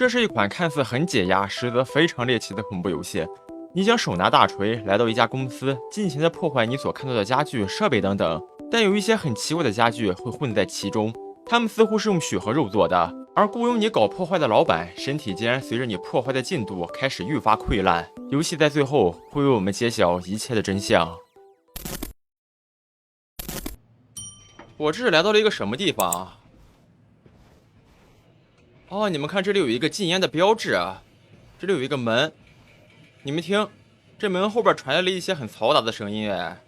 这是一款看似很解压，实则非常猎奇的恐怖游戏。你将手拿大锤来到一家公司，尽情的破坏你所看到的家具、设备等等。但有一些很奇怪的家具会混在其中，它们似乎是用血和肉做的。而雇佣你搞破坏的老板，身体竟然随着你破坏的进度开始愈发溃烂。游戏在最后会为我们揭晓一切的真相。我这是来到了一个什么地方啊？哦，你们看，这里有一个禁烟的标志啊，这里有一个门，你们听，这门后边传来了一些很嘈杂的声音，哎，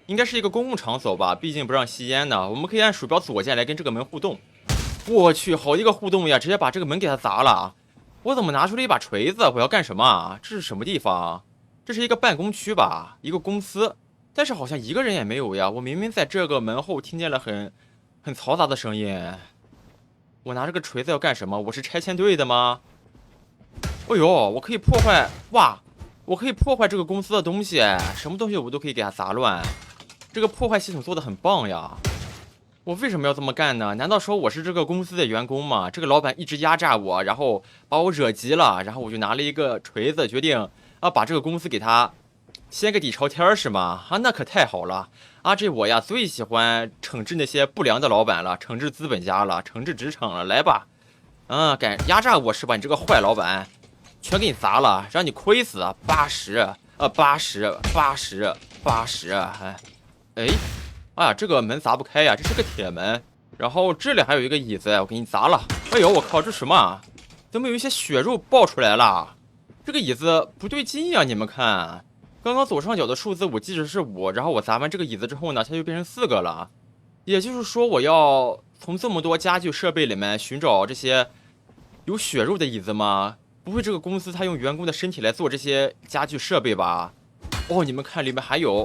应该是一个公共场所吧，毕竟不让吸烟呢。我们可以按鼠标左键来跟这个门互动。我去，好一个互动呀，直接把这个门给它砸了。我怎么拿出了一把锤子？我要干什么啊？这是什么地方？这是一个办公区吧，一个公司，但是好像一个人也没有呀。我明明在这个门后听见了很嘈杂的声音。我拿这个锤子要干什么？我是拆迁队的吗？哎呦，我可以破坏，哇，我可以破坏这个公司的东西，什么东西我都可以给它砸乱。这个破坏系统做的很棒呀。我为什么要这么干呢？难道说我是这个公司的员工吗？这个老板一直压榨我，然后把我惹急了，然后我就拿了一个锤子，决定把这个公司给他掀个底朝天是吗？啊，那可太好了。这我呀最喜欢惩治那些不良的老板了，惩治资本家了，惩治职场了，来吧。敢压榨我是吧？你这个坏老板，全给你砸了，让你亏死80，哎呀，这个门砸不开呀，这是个铁门。然后这里还有一个椅子，我给你砸了。哎呦，我靠，这什么？怎么有一些血肉爆出来了？这个椅子不对劲呀，你们看。刚刚左上角的数字我记着是5，然后我砸完这个椅子之后呢，它就变成4个了。也就是说，我要从这么多家具设备里面寻找这些有血肉的椅子吗？不会这个公司它用员工的身体来做这些家具设备吧？哦，你们看里面还有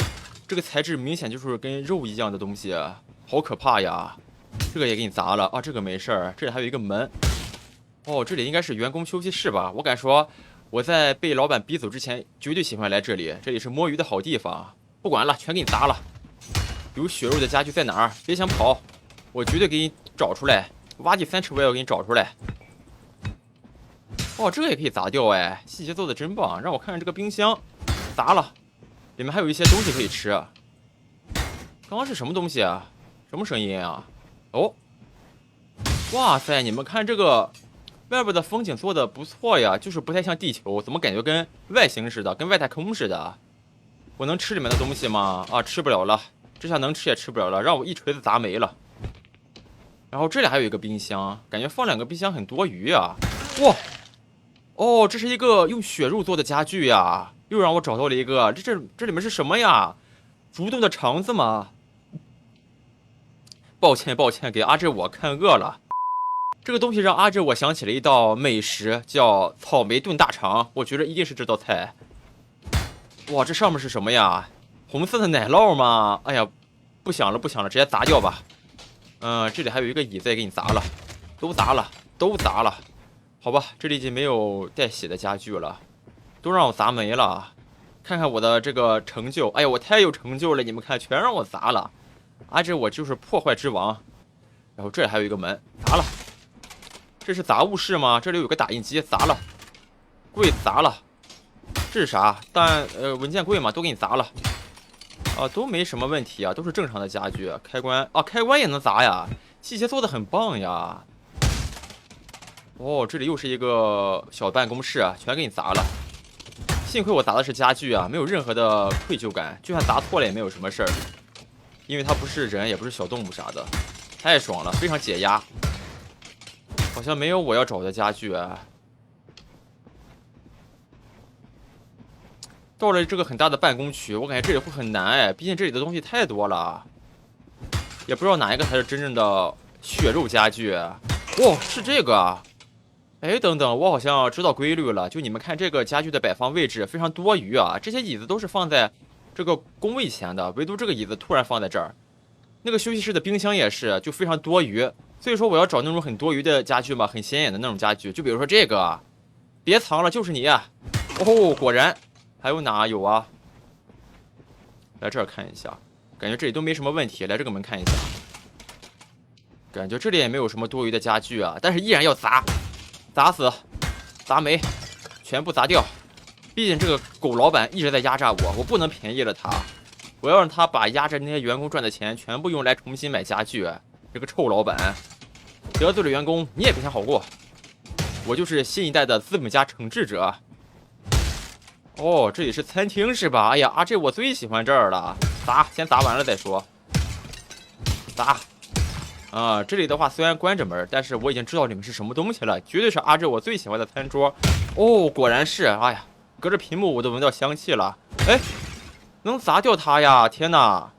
这个材质，明显就是跟肉一样的东西，好可怕呀！这个也给你砸了啊，这个没事儿。这里还有一个门。哦，这里应该是员工休息室吧？我敢说。我在被老板逼走之前，绝对喜欢来这里，这里是摸鱼的好地方。不管了，全给你砸了。有血肉的家具在哪儿？别想跑，我绝对给你找出来。挖地3尺我也要给你找出来。哦，这个也可以砸掉哎，细节做的真棒。让我看看这个冰箱，砸了，里面还有一些东西可以吃。刚刚是什么东西啊？什么声音啊？哦，哇塞，你们看这个。外边的风景做的不错呀，就是不太像地球，怎么感觉跟外星似的，跟外太空似的？我能吃里面的东西吗？吃不了了，这下能吃也吃不了了，让我一锤子砸没了。然后这里还有一个冰箱，感觉放2个冰箱很多余啊。哇，哦，这是一个用血肉做的家具呀，又让我找到了一个，这里面是什么呀？蠕动的肠子吗？抱歉，给阿志我看饿了。这个东西让阿志我想起了一道美食，叫草莓炖大肠，我觉得一定是这道菜。哇，这上面是什么呀？红色的奶酪吗？哎呀，不想了，直接砸掉吧。这里还有一个椅子也给你砸了，都砸了。好吧，这里已经没有带血的家具了，都让我砸没了。看看我的这个成就，哎呀，我太有成就了，你们看，全让我砸了。阿志我就是破坏之王。然后这里还有一个门，砸了。这是杂物室吗？这里有个打印机，砸了。柜子砸了。这是啥？文件柜嘛，都给你砸了。都没什么问题啊，都是正常的家具。开关开关也能砸呀，细节做的很棒呀。哦，这里又是一个小办公室，全给你砸了。幸亏我砸的是家具啊，没有任何的愧疚感，就算砸错了也没有什么事儿，因为它不是人，也不是小动物啥的，太爽了，非常解压。好像没有我要找的家具啊。到了这个很大的办公区，我感觉这里会很难哎，毕竟这里的东西太多了，也不知道哪一个才是真正的血肉家具。哇，是这个啊！哎，等等，我好像知道规律了。就你们看这个家具的摆放位置非常多余啊，这些椅子都是放在这个工位前的，唯独这个椅子突然放在这儿。那个休息室的冰箱也是，就非常多余。所以说我要找那种很多余的家具嘛，很显眼的那种家具，就比如说这个，别藏了，就是你。哦，果然，还有哪有啊？来这儿看一下，感觉这里都没什么问题。来这个门看一下，感觉这里也没有什么多余的家具啊，但是依然要砸死。砸煤，全部砸掉。毕竟这个狗老板一直在压榨我，我不能便宜了他。我要让他把压着那些员工赚的钱全部用来重新买家具。这个臭老板，得罪了员工你也别想好过。我就是新一代的资本家惩治者。哦，这里是餐厅是吧？哎呀，这我最喜欢这儿了。砸，先砸完了再说。砸。啊，这里的话虽然关着门，但是我已经知道里面是什么东西了，绝对是阿志我最喜欢的餐桌。哦，果然是，哎呀，隔着屏幕我都闻到香气了。哎，能砸掉它呀！天哪，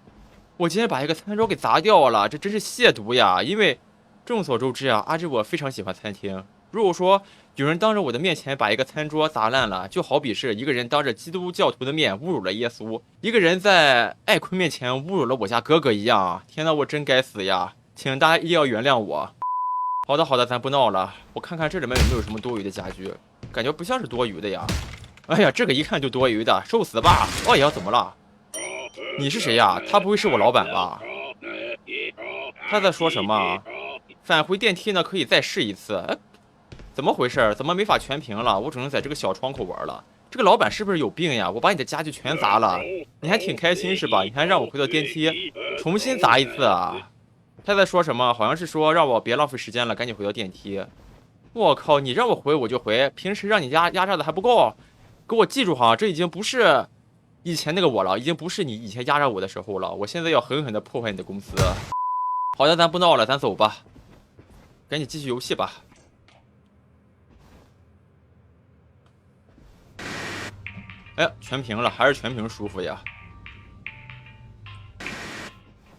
我今天把一个餐桌给砸掉了，这真是亵渎呀！因为众所周知啊，阿志我非常喜欢餐厅。如果说有人当着我的面前把一个餐桌砸烂了，就好比是一个人当着基督教徒的面侮辱了耶稣，一个人在艾坤面前侮辱了我家哥哥一样。天哪，我真该死呀！请大家一定要原谅我。好的好的，咱不闹了。我看看这里面有没有什么多余的家具，感觉不像是多余的呀。哎呀，这个一看就多余的，受死吧！哦呀，怎么了？你是谁呀？他不会是我老板吧？他在说什么？返回电梯呢，可以再试一次。哎，怎么回事？怎么没法全屏了？我只能在这个小窗口玩了。这个老板是不是有病呀？我把你的家具全砸了，你还挺开心是吧？你还让我回到电梯重新砸一次啊？他在说什么？好像是说让我别浪费时间了，赶紧回到电梯。我靠，你让我回我就回，平时让你压榨的还不够？给我记住哈，这已经不是以前那个我了，已经不是你以前压榨我的时候了。我现在要狠狠的破坏你的公司。好的，咱不闹了，咱走吧，赶紧继续游戏吧。哎，全屏了，还是全屏舒服呀。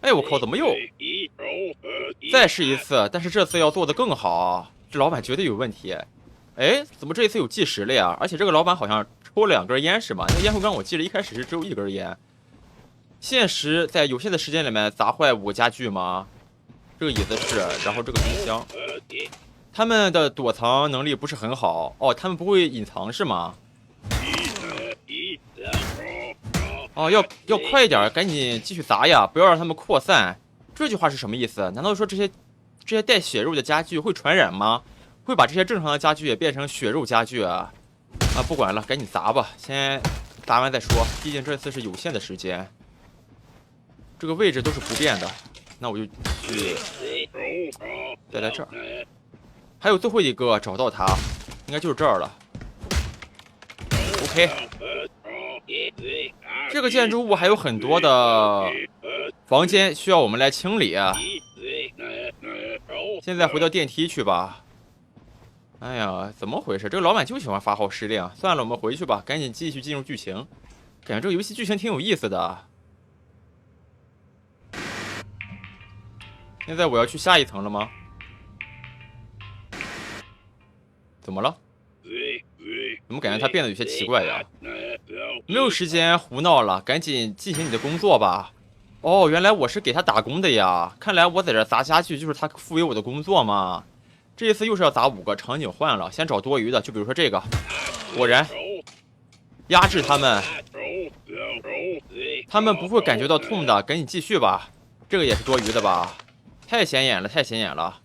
哎，我靠，怎么又再试一次？但是这次要做的更好，这老板绝对有问题。哎，怎么这一次有计时了呀？而且这个老板好像抽了2根烟是吧？那个烟灰缸我记得一开始是只有1根烟。限时在有限的时间里面砸坏5个家具吗？这个椅子是，然后这个冰箱，他们的躲藏能力不是很好哦，他们不会隐藏是吗？哦，要快一点，赶紧继续砸呀，不要让他们扩散。这句话是什么意思？难道说这些带血肉的家具会传染吗？会把这些正常的家具也变成血肉家具啊？不管了，赶紧砸吧，先砸完再说，毕竟这次是有限的时间。这个位置都是不变的，那我就去再来这儿。还有最后一个，找到它，应该就是这儿了。OK。这个建筑物还有很多的房间需要我们来清理啊。现在回到电梯去吧。哎呀，怎么回事？这个老板就喜欢发号施令。算了，我们回去吧，赶紧继续进入剧情。感觉这个游戏剧情挺有意思的。现在我要去下一层了吗？怎么了？怎么感觉他变得有些奇怪呀？没有时间胡闹了，赶紧进行你的工作吧。哦，原来我是给他打工的呀！看来我在这砸家具就是他赋予我的工作嘛。这一次又是要砸5个，场景换了，先找多余的，就比如说这个。果然，压制他们，他们不会感觉到痛的，赶紧继续吧。这个也是多余的吧？太显眼了，太显眼了！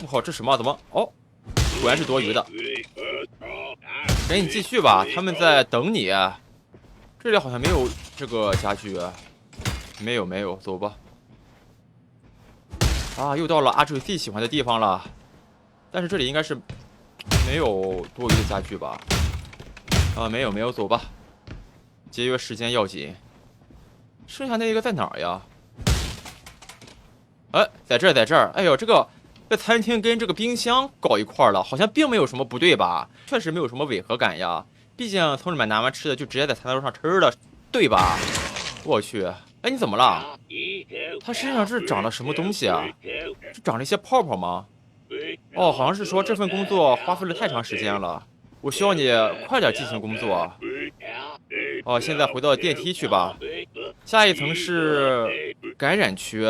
我靠，这什么？怎么？哦，果然是多余的。赶紧继续吧，他们在等你。这里好像没有这个家具，没有，走吧。又到了阿水最喜欢的地方了，但是这里应该是没有多余的家具吧？没有，走吧。节约时间要紧。剩下那个在哪儿呀？哎，在这儿。哎呦，这餐厅跟这个冰箱搞一块了，好像并没有什么不对吧？确实没有什么违和感呀。毕竟从里面拿完吃的就直接在餐桌上吃了，对吧？我去，哎，你怎么了？他身上这长了什么东西啊？这长了一些泡泡吗？哦，好像是说这份工作花费了太长时间了，我需要你快点进行工作。哦，现在回到电梯去吧。下一层是感染区。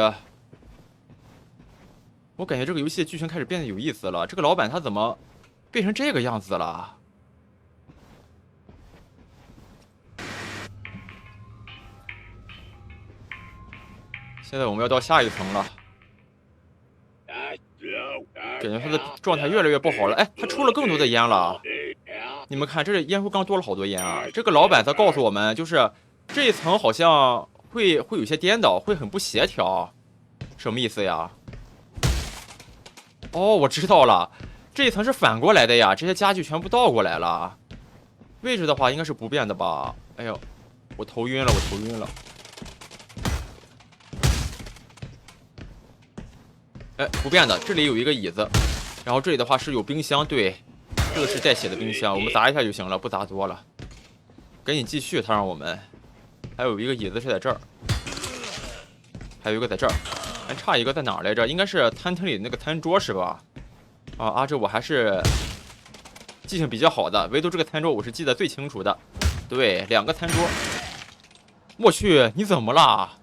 我感觉这个游戏的剧情开始变得有意思了。这个老板他怎么变成这个样子了？现在我们要到下一层了。感觉他的状态越来越不好了。哎，他抽了更多的烟了。你们看，这烟灰缸多了好多烟啊！这个老板在告诉我们，就是这一层好像会有些颠倒，会很不协调，什么意思呀？哦，我知道了，这一层是反过来的呀，这些家具全部倒过来了。位置的话应该是不变的吧？哎呦，我头晕了，我头晕了。哎，不变的，这里有一个椅子，然后这里的话是有冰箱，对，这个是带血的冰箱，我们砸一下就行了，不砸多了。赶紧继续，他让我们。还有一个椅子是在这儿，还有一个在这儿，还差一个在哪儿来着？应该是餐厅里那个餐桌是吧？啊，这我还是记性比较好的，唯独这个餐桌我是记得最清楚的。对，2个餐桌。我去，你怎么了？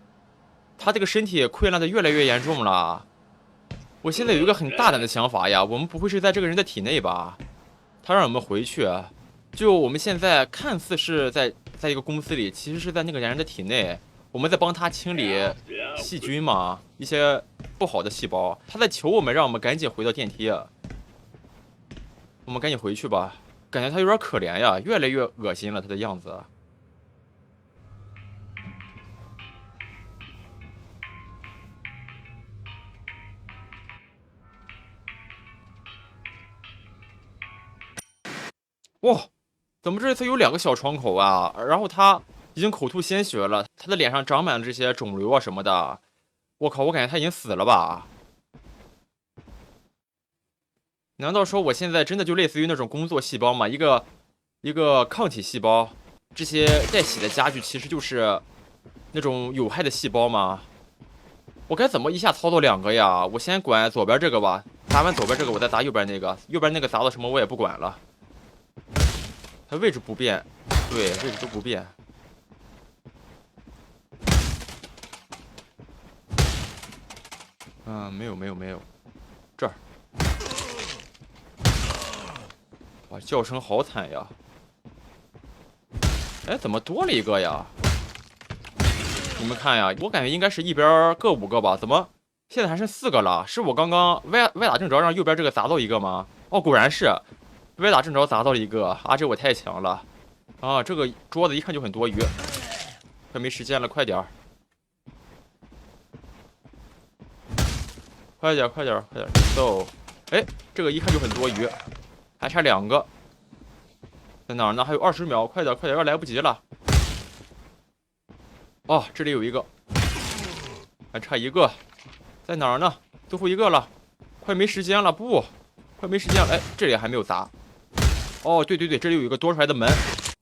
他这个身体溃烂的越来越严重了。我现在有一个很大胆的想法呀，我们不会是在这个人的体内吧？他让我们回去，就我们现在看似是在一个公司里，其实是在那个人的体内，我们在帮他清理细菌嘛，一些不好的细胞。他在求我们，让我们赶紧回到电梯。我们赶紧回去吧，感觉他有点可怜呀，越来越恶心了，他的样子。哇，怎么这次有2个小窗口啊？然后他已经口吐鲜血了，他的脸上长满了这些肿瘤啊什么的。我靠，我感觉他已经死了吧？难道说我现在真的就类似于那种工作细胞吗？一个抗体细胞，这些带血的家具其实就是那种有害的细胞吗？我该怎么一下操作2个呀？我先管左边这个吧，砸完左边这个，我再砸右边那个，右边那个砸到什么我也不管了。它位置不变，对，位置都不变。没有，这儿。哇，叫声好惨呀！哎，怎么多了一个呀？你们看呀，我感觉应该是一边各5个吧？怎么现在还剩4个了？是我刚刚歪打正着让右边这个砸到一个吗？哦，果然是歪打正着砸到了一个啊！这我太强了啊！这个桌子一看就很多余，快没时间了，快点儿！快点走！哎，这个一看就很多余，还差2个，在哪儿呢？还有20秒，快点，要来不及了。哦，这里有一个，还差1个，在哪儿呢？最后一个了，快没时间了，快没时间了。哎，这里还没有砸。哦，对，这里有一个多出来的门。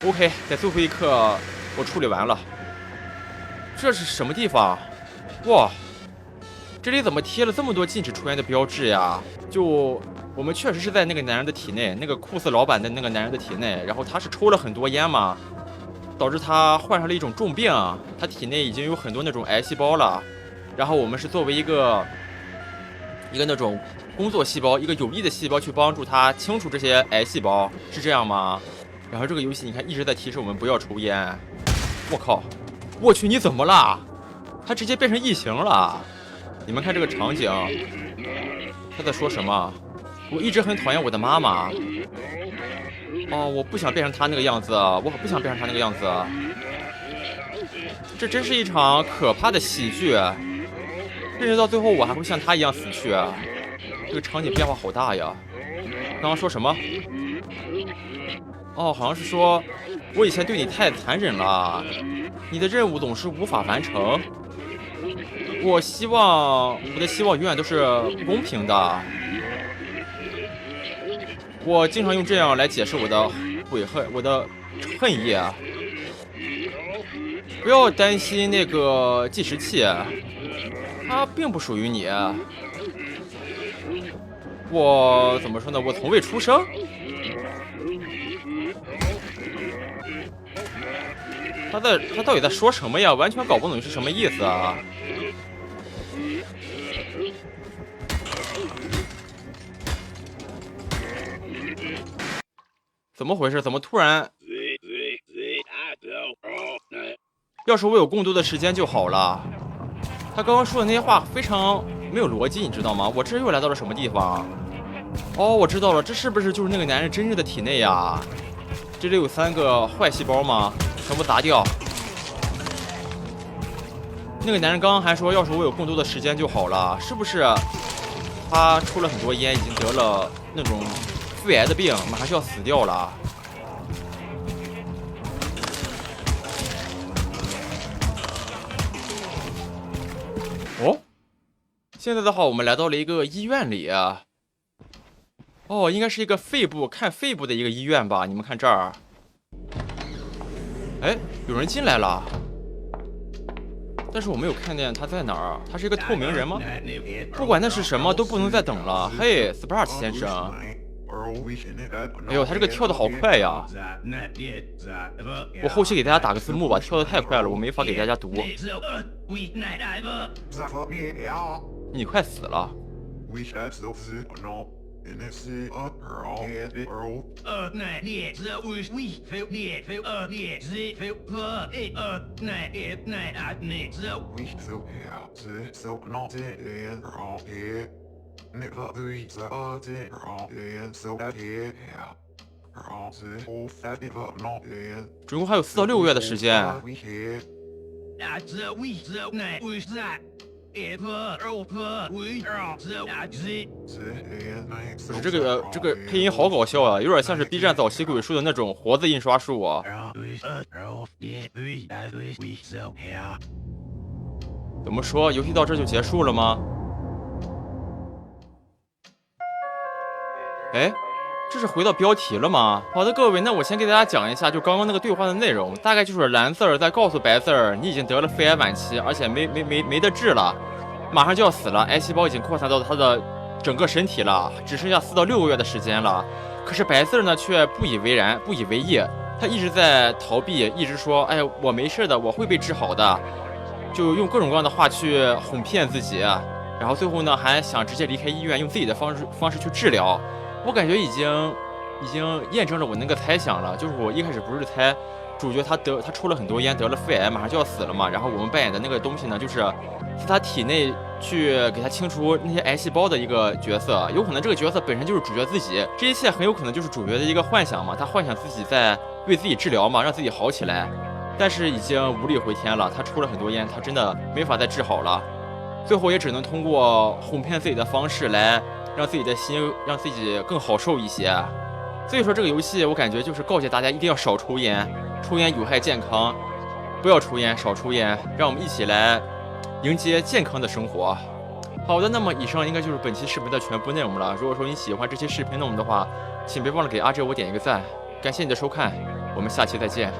OK， 在最后一刻我处理完了。这是什么地方？哇！这里怎么贴了这么多禁止抽烟的标志呀？就我们确实是在那个男人的体内，那个酷似老板的那个男人的体内，然后他是抽了很多烟嘛，导致他患上了一种重病，他体内已经有很多那种癌细胞了。然后我们是作为一个那种工作细胞，一个有益的细胞去帮助他清除这些癌细胞，是这样吗？然后这个游戏你看一直在提示我们不要抽烟。我靠，我去，你怎么了？他直接变成异形了。你们看这个场景，他在说什么？我一直很讨厌我的妈妈。哦，我不想变成他那个样子，我不想变成他那个样子。这真是一场可怕的喜剧，甚至到最后我还会像他一样死去。这个场景变化好大呀！刚刚说什么？哦，好像是说我以前对你太残忍了，你的任务总是无法完成。我的希望永远都是公平的。我经常用这样来解释我的悔恨，我的恨意。不要担心那个计时器，它并不属于你。我怎么说呢？我从未出生。他到底在说什么呀？完全搞不懂是什么意思啊！怎么回事？怎么突然？要是我有更多的时间就好了。他刚刚说的那些话非常没有逻辑，你知道吗？我这又来到了什么地方？哦，我知道了，这是不是就是那个男人真正的体内呀？这里有3个坏细胞吗？全部砸掉。那个男人刚刚还说，要是我有更多的时间就好了，是不是？他抽了很多烟，已经得了那种肺癌的病，马上就要死掉了。哦，现在的话，我们来到了一个医院里。哦，应该是一个看肺部的一个医院吧？你们看这儿，哎，有人进来了，但是我没有看见他在哪儿。他是一个透明人吗？不管那是什么，都不能再等了。嘿 ，Sprat 先生。哎呦，他这个跳的好快呀！我后期给大家打个字幕吧，跳的太快了，我没法给大家读。你快死了！总共还有4到6个月的时间。不是这个配音好搞笑啊，有点像是 B 站早期鬼畜的那种活字印刷术啊。怎么说？游戏到这就结束了吗？哎，这是回到标题了吗？好的，各位，那我先给大家讲一下，就刚刚那个对话的内容，大概就是蓝色在告诉白色，你已经得了肺癌晚期，而且没得治了，马上就要死了，癌细胞已经扩散到他的整个身体了，只剩下4到6个月的时间了。可是白色呢却不以为然，不以为意，他一直在逃避，一直说，哎，我没事的，我会被治好的，就用各种各样的话去哄骗自己，然后最后呢还想直接离开医院，用自己的方式去治疗。我感觉已经验证了我那个猜想了，就是我一开始不是猜主角他抽了很多烟，得了肺癌，马上就要死了嘛。然后我们扮演的那个东西呢，就是在他体内去给他清除那些癌细胞的一个角色。有可能这个角色本身就是主角自己，这一切很有可能就是主角的一个幻想嘛。他幻想自己在为自己治疗嘛，让自己好起来，但是已经无力回天了。他抽了很多烟，他真的没法再治好了，最后也只能通过哄骗自己的方式来让自己的心让自己更好受一些。所以说这个游戏我感觉就是告诫大家一定要少抽烟，抽烟有害健康，不要抽烟，少抽烟，让我们一起来迎接健康的生活。好的，那么以上应该就是本期视频的全部内容了。如果说你喜欢这期视频内容的话，请别忘了给阿哲我点一个赞，感谢你的收看，我们下期再见。